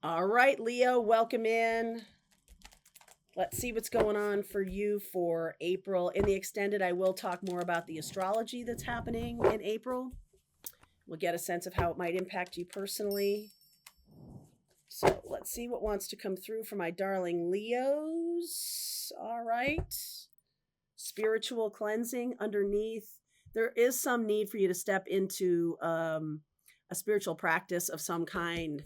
All right, Leo, welcome in. Let's see what's going on for you for April. In the extended, I will talk more about the astrology that's happening in April. We'll get a sense of how it might impact you personally. So let's see what wants to come through for my darling Leos. All right. Spiritual cleansing underneath. There is some need for you to step into a spiritual practice of some kind.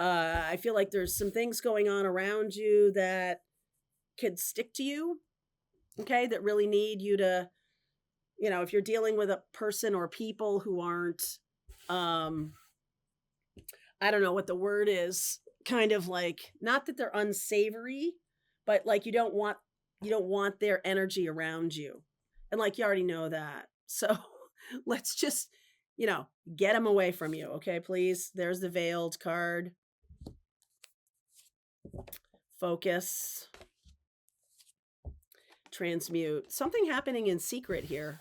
I feel like there's some things going on around you that could stick to you, okay, that really need you to, if you're dealing with a person or people who aren't, I don't know what the word is, kind of like, not that they're unsavory, but like you don't want their energy around you. And like you already know that. So let's just, get them away from you, okay, please. There's the veiled card. Focus. Transmute. Something happening in secret here.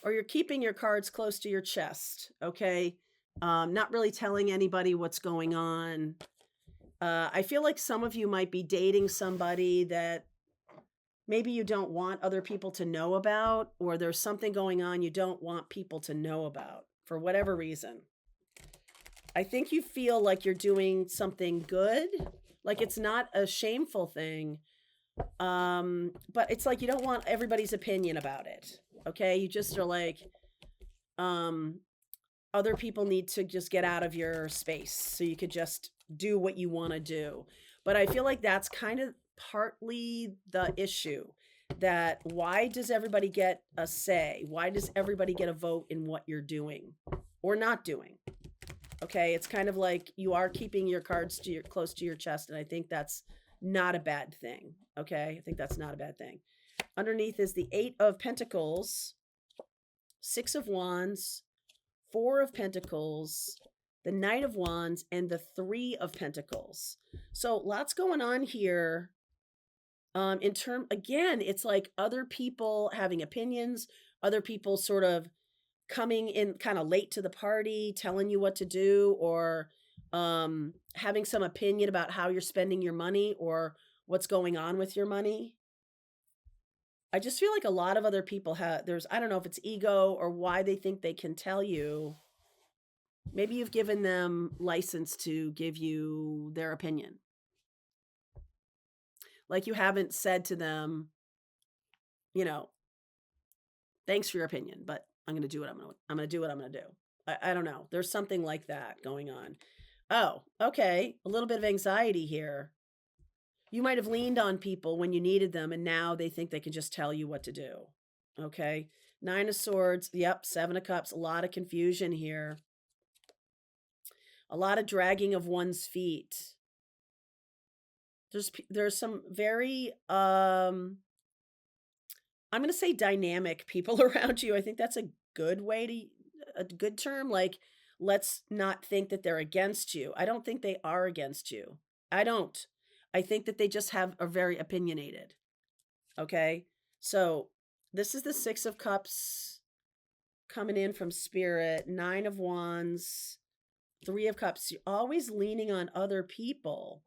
Or you're keeping your cards close to your chest, okay? Not really telling anybody what's going on. I feel like some of you might be dating somebody that maybe you don't want other people to know about, or there's something going on you don't want people to know about for whatever reason. I think you feel like you're doing something good, like it's not a shameful thing, but it's like you don't want everybody's opinion about it, okay? You just are like, other people need to just get out of your space so you could just do what you want to do. But I feel like that's kind of partly the issue, that why does everybody get a say? Why does everybody get a vote in what you're doing or not doing? Okay, it's kind of like you are keeping your cards close to your chest, and I think that's not a bad thing. Okay, I think that's not a bad thing. Underneath is the 8 of Pentacles, 6 of Wands, 4 of Pentacles, the Knight of Wands, and the 3 of Pentacles. So lots going on here. Again, it's like other people having opinions, other people sort of coming in kind of late to the party, telling you what to do, or having some opinion about how you're spending your money or what's going on with your money. I just feel like a lot of other people I don't know if it's ego or why they think they can tell you. Maybe you've given them license to give you their opinion. Like you haven't said to them, thanks for your opinion, but I'm going to do what I'm going to do what I'm going to do. I don't know. There's something like that going on. Oh, okay. A little bit of anxiety here. You might have leaned on people when you needed them, and now they think they can just tell you what to do. Okay. 9 of Swords. Yep. 7 of Cups. A lot of confusion here. A lot of dragging of one's feet. There's some very, I'm going to say dynamic people around you. I think that's a good term. Like, let's not think that they're against you. I don't think they are against you. I don't. I think that they just are very opinionated. Okay. So this is the 6 of Cups coming in from Spirit, 9 of Wands, 3 of Cups. You're always leaning on other people,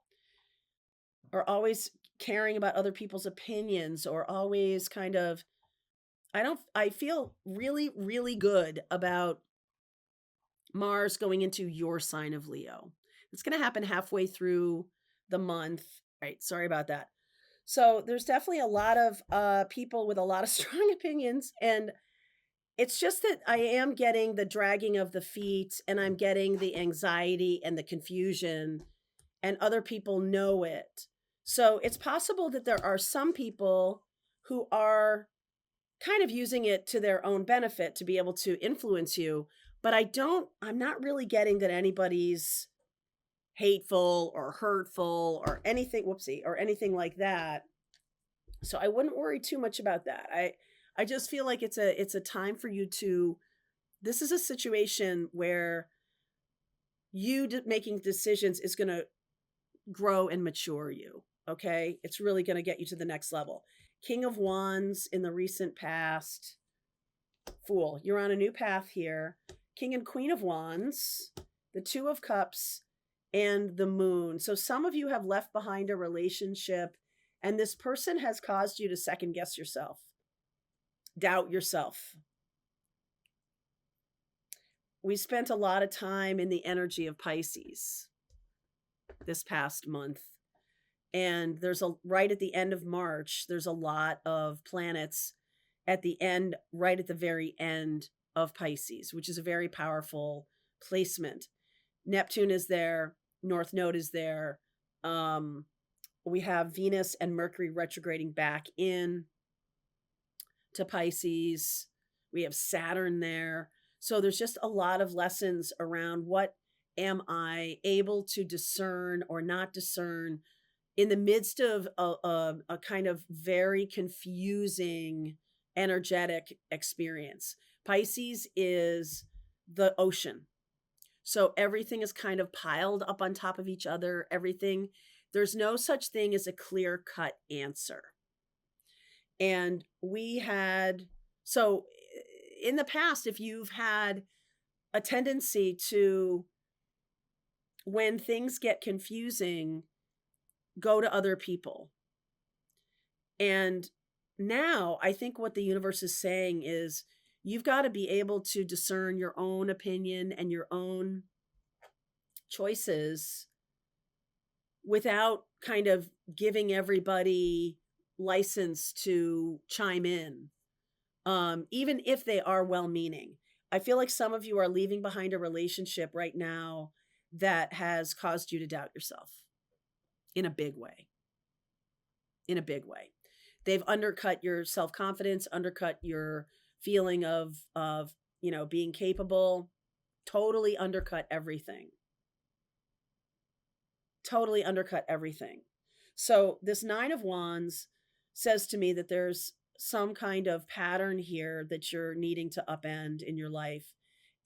or always caring about other people's opinions, or always kind of, I feel really, really good about Mars going into your sign of Leo. It's going to happen halfway through the month. Right. Sorry about that. So there's definitely a lot of people with a lot of strong opinions. And it's just that I am getting the dragging of the feet, and I'm getting the anxiety and the confusion, and other people know it. So it's possible that there are some people who are kind of using it to their own benefit to be able to influence you. But I'm not really getting that anybody's hateful or hurtful or anything, or anything like that. So I wouldn't worry too much about that. I just feel like it's a time for you this is a situation where you making decisions is going to grow and mature you. Okay. It's really going to get you to the next level. King of Wands in the recent past. Fool. You're on a new path here. King and Queen of Wands. The 2 of Cups. and the moon. So some of you have left behind a relationship, and this person has caused you to second guess yourself, doubt yourself. We spent a lot of time in the energy of Pisces this past month. And there's a right at the end of March, there's a lot of planets at the end, right at the very end of Pisces, which is a very powerful placement. Neptune is there, North Node is there. We have Venus and Mercury retrograding back in to Pisces. We have Saturn there. So there's just a lot of lessons around what am I able to discern or not discern in the midst of a kind of very confusing energetic experience. Pisces is the ocean. So everything is kind of piled up on top of each other. Everything, there's no such thing as a clear cut answer. And we had, so in the past, if you've had a tendency to, when things get confusing, go to other people. And now I think what the universe is saying is you've got to be able to discern your own opinion and your own choices without kind of giving everybody license to chime in, even if they are well-meaning. I feel like some of you are leaving behind a relationship right now that has caused you to doubt yourself in a big way. In a big way. They've undercut your self-confidence, undercut your feeling of being capable, totally undercut everything. Totally undercut everything. So this 9 of Wands says to me that there's some kind of pattern here that you're needing to upend in your life.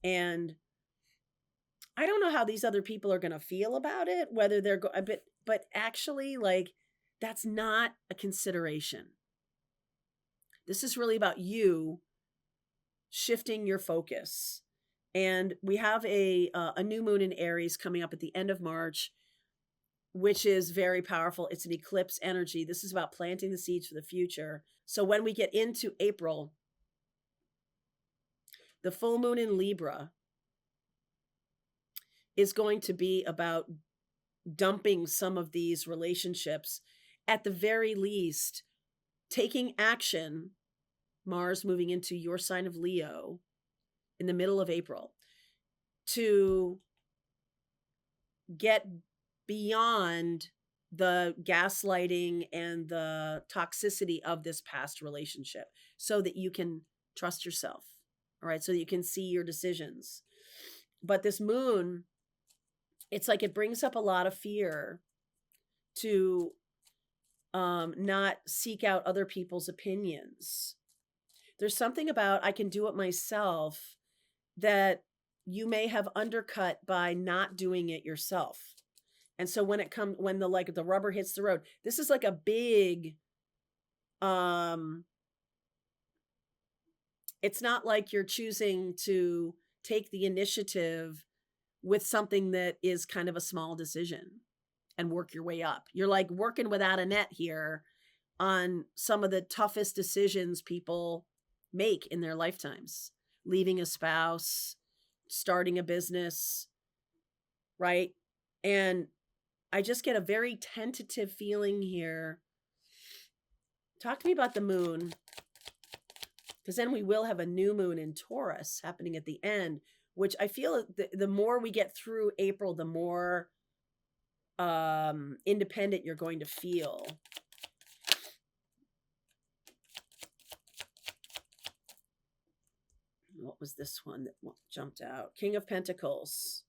And I don't know how these other people are going to feel about it, whether they're but actually, like, that's not a consideration. This is really about you shifting your focus. And we have a new moon in Aries coming up at the end of March, which is very powerful. It's an eclipse energy. This is about planting the seeds for the future. So when we get into April, the full moon in Libra is going to be about dumping some of these relationships, at the very least, taking action. Mars moving into your sign of Leo in the middle of April to get beyond the gaslighting and the toxicity of this past relationship so that you can trust yourself. All right. So that you can see your decisions. But this moon, it's like it brings up a lot of fear to not seek out other people's opinions. There's something about I can do it myself that you may have undercut by not doing it yourself. And so when the rubber hits the road, this is like a big, it's not like you're choosing to take the initiative with something that is kind of a small decision and work your way up. You're like working without a net here on some of the toughest decisions people make in their lifetimes. Leaving a spouse, starting a business, right? And I just get a very tentative feeling here. Talk to me about the moon, because then we will have a new moon in Taurus happening at the end, which I feel the more we get through April, the more independent you're going to feel. What was this one that jumped out? King of Pentacles.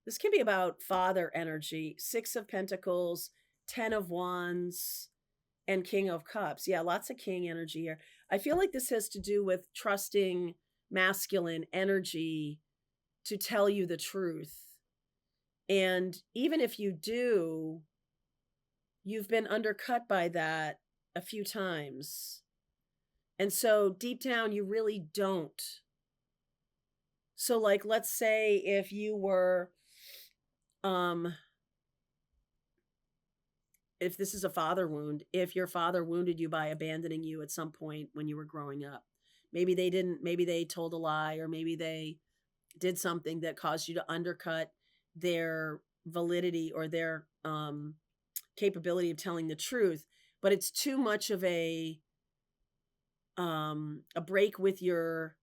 This can be about father energy. 6 of Pentacles, 10 of Wands, and King of Cups. Yeah, lots of king energy here. I feel like this has to do with trusting masculine energy to tell you the truth. And even if you do, you've been undercut by that a few times. And so deep down, you really don't So like let's say if you were um if this is a father wound, if your father wounded you by abandoning you at some point when you were growing up, maybe they didn't, maybe they told a lie, or maybe they did something that caused you to undercut their validity or their capability of telling the truth, but it's too much of a break with your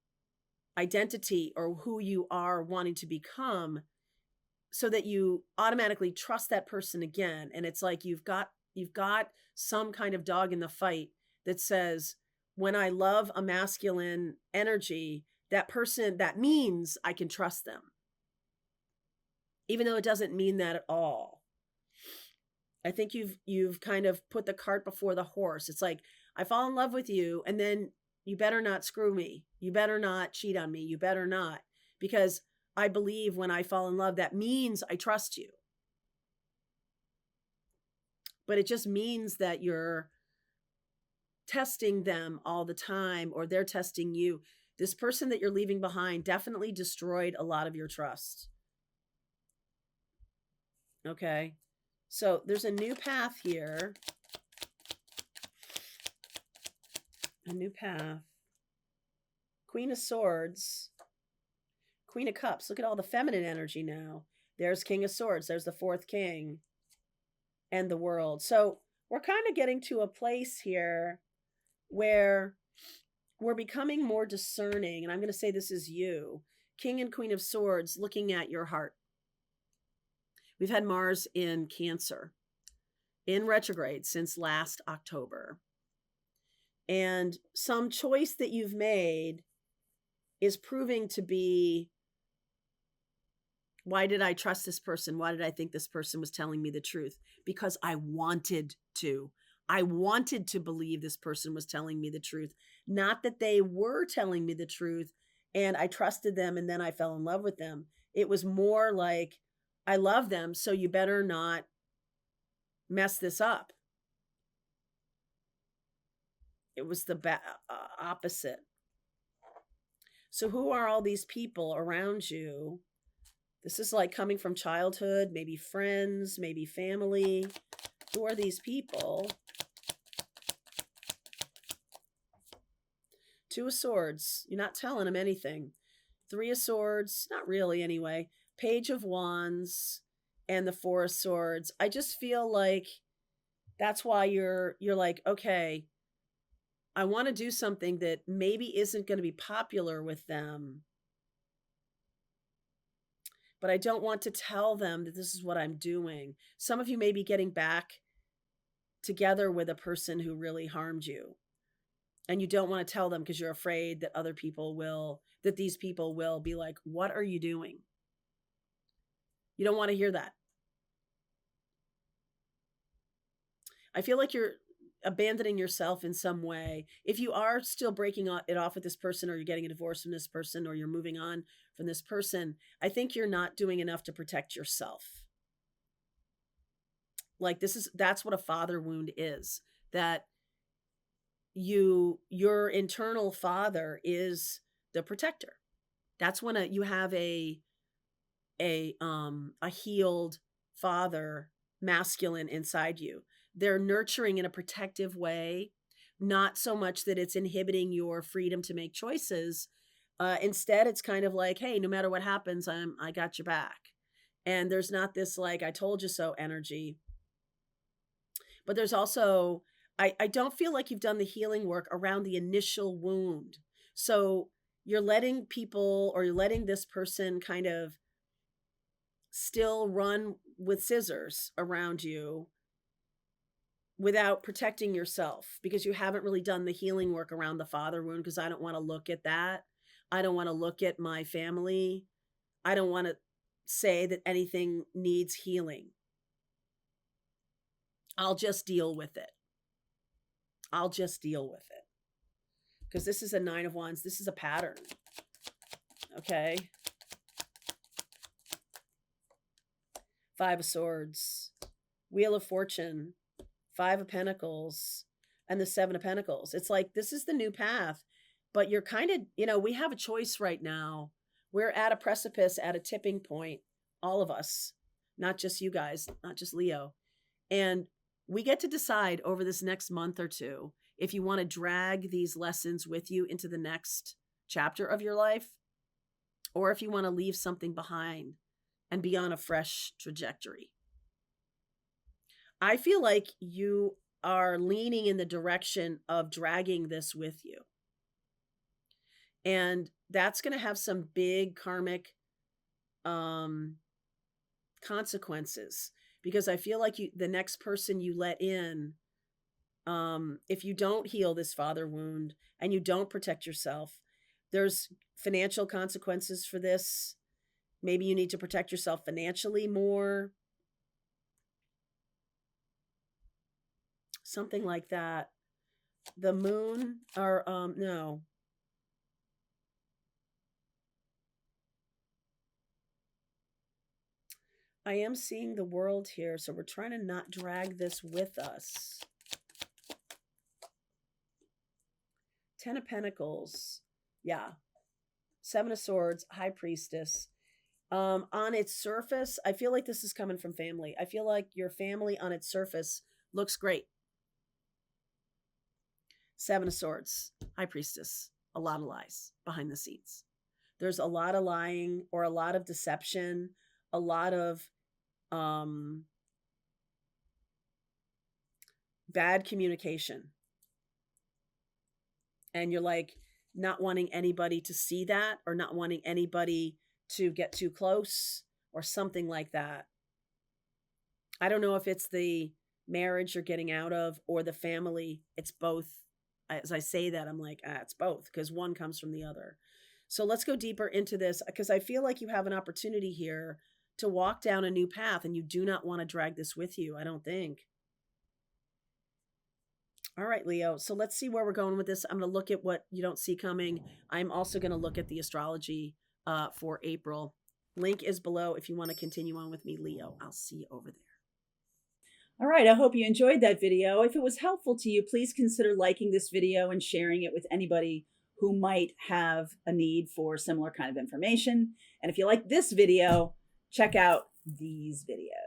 identity or who you are wanting to become, so that you automatically trust that person again. And it's like you've got some kind of dog in the fight that says, when I love a masculine energy, that person, that means I can trust them, even though it doesn't mean that at all. I think you've kind of put the cart before the horse. It's like, I fall in love with you, and then you better not screw me. You better not cheat on me. You better not, because I believe when I fall in love, that means I trust you. But it just means that you're testing them all the time, or they're testing you. This person that you're leaving behind definitely destroyed a lot of your trust. Okay. So there's a new path here. A new path. Queen of Swords. Queen of Cups. Look at all the feminine energy now. There's King of Swords. There's the fourth king. And the World. So we're kind of getting to a place here where we're becoming more discerning. And I'm going to say this is you. King and Queen of Swords, looking at your heart. We've had Mars in Cancer, in retrograde since last October. And some choice that you've made is proving to be, why did I trust this person? Why did I think this person was telling me the truth? Because I wanted to. I wanted to believe this person was telling me the truth. Not that they were telling me the truth and I trusted them and then I fell in love with them. It was more like, I love them, so you better not mess this up. It was the opposite. So who are all these people around you? This is like coming from childhood, maybe friends, maybe family. Who are these people? Two of Swords. You're not telling them anything. Three of Swords. Not really, anyway. Page of Wands and the Four of Swords. I just feel like that's why you're like, okay, I want to do something that maybe isn't going to be popular with them, but I don't want to tell them that this is what I'm doing. Some of you may be getting back together with a person who really harmed you, and you don't want to tell them because you're afraid that these people will be like, what are you doing? You don't want to hear that. I feel like you're abandoning yourself in some way. If you are still breaking it off with this person, or you're getting a divorce from this person, or you're moving on from this person, I think you're not doing enough to protect yourself. Like that's what a father wound is. That your internal father is the protector. That's when you have a healed father, masculine inside you. They're nurturing in a protective way, not so much that it's inhibiting your freedom to make choices. Instead, it's kind of like, hey, no matter what happens, I got your back. And there's not this like, I told you so energy. But there's also, I don't feel like you've done the healing work around the initial wound. So you're letting people, or you're letting this person kind of still run with scissors around you without protecting yourself, because you haven't really done the healing work around the father wound. Because I don't want to look at that. I don't want to look at my family. I don't want to say that anything needs healing. I'll just deal with it. I'll just deal with it. Because this is a Nine of Wands. This is a pattern. Okay. Five of Swords. Wheel of Fortune. Five of Pentacles. And the Seven of Pentacles. It's like, this is the new path. But you're kind of, we have a choice right now. We're at a precipice, at a tipping point, all of us, not just you guys, not just Leo. And we get to decide over this next month or two if you want to drag these lessons with you into the next chapter of your life, or if you want to leave something behind and be on a fresh trajectory. I feel like you are leaning in the direction of dragging this with you. And that's going to have some big karmic consequences, because I feel like the next person you let in, if you don't heal this father wound and you don't protect yourself, there's financial consequences for this. Maybe you need to protect yourself financially more. Something like that. The moon, or no. I am seeing the world here, so we're trying to not drag this with us. 10 of Pentacles. Yeah. 7 of Swords, High Priestess. On its surface, I feel like this is coming from family. I feel like your family on its surface looks great. 7 of Swords, High Priestess. A lot of lies behind the scenes. There's a lot of lying or a lot of deception, a lot of bad communication. And you're like not wanting anybody to see that, or not wanting anybody to get too close or something like that. I don't know if it's the marriage you're getting out of or the family. It's both. As I say that, I'm like, it's both, because one comes from the other. So let's go deeper into this, because I feel like you have an opportunity here to walk down a new path, and you do not want to drag this with you, I don't think. All right, Leo. So let's see where we're going with this. I'm going to look at what you don't see coming. I'm also going to look at the astrology for April. Link is below if you want to continue on with me, Leo. I'll see you over there. All right, I hope you enjoyed that video. If it was helpful to you, please consider liking this video and sharing it with anybody who might have a need for similar kind of information. And if you like this video, check out these videos.